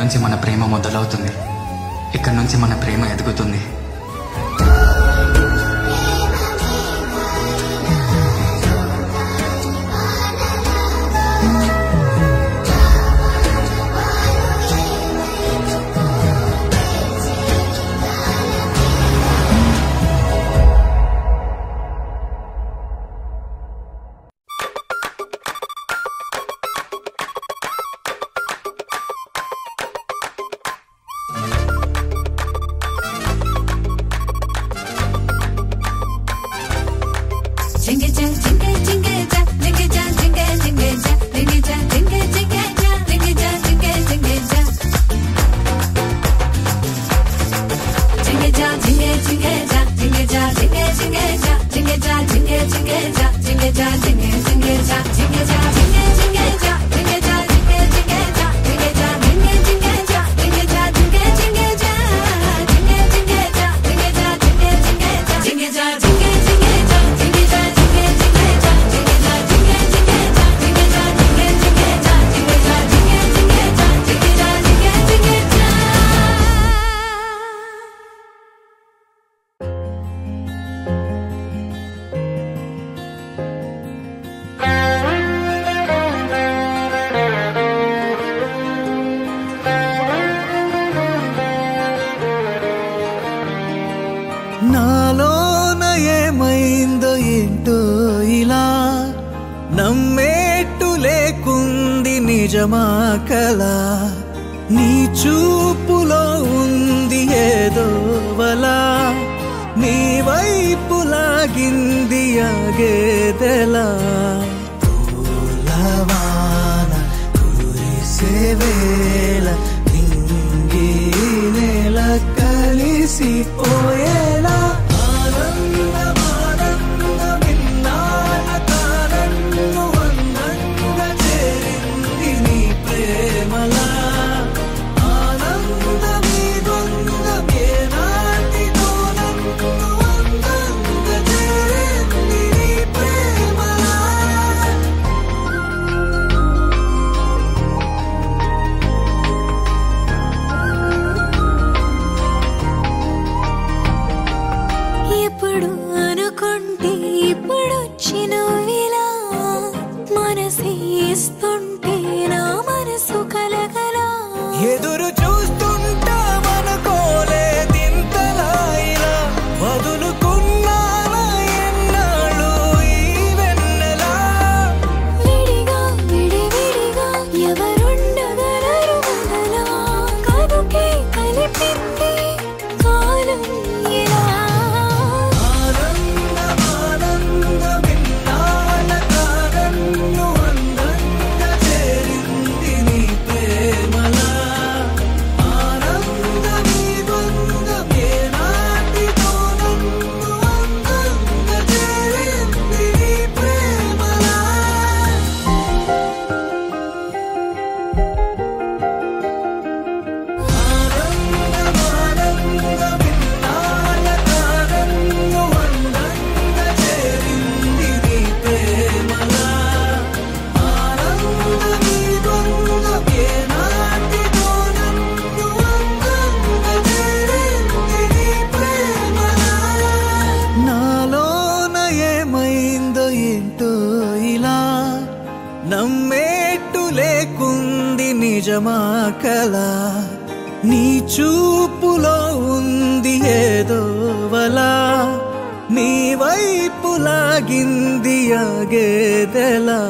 నుంచి మన ప్రేమ మొదలవుతుంది, ఇక్కడి నుంచి మన ప్రేమ ఎదుగుతుంది. నాలోన ఏమైందో ఏంటో ఇలా నమ్మేట్టు లేకుంది నిజమా కలా, నీ చూపులో ఉంది ఏదో వలా, నీ వైపు లాగింది ఆగేదెలా. పూలవాన కురిసే వేళ నింగి నేల కలిసిపోయేలా, ఎదురు చూస్తుంటా మనకోలేదింతలా ఇలా, వదులుకున్నానా ఎన్నాళ్ళు ఈ వెన్నెలా. విడిగా విడివిడిగా ఎవరుండగలరు మనలా, కనుకే కలిపింది కాలం ఇలా. నమ్మేట్టు లేకుంది నిజమా కలా, నీ చూపులో ఉంది ఏదో వలా, నీ వైపు లాగింది ఆగేదెలా.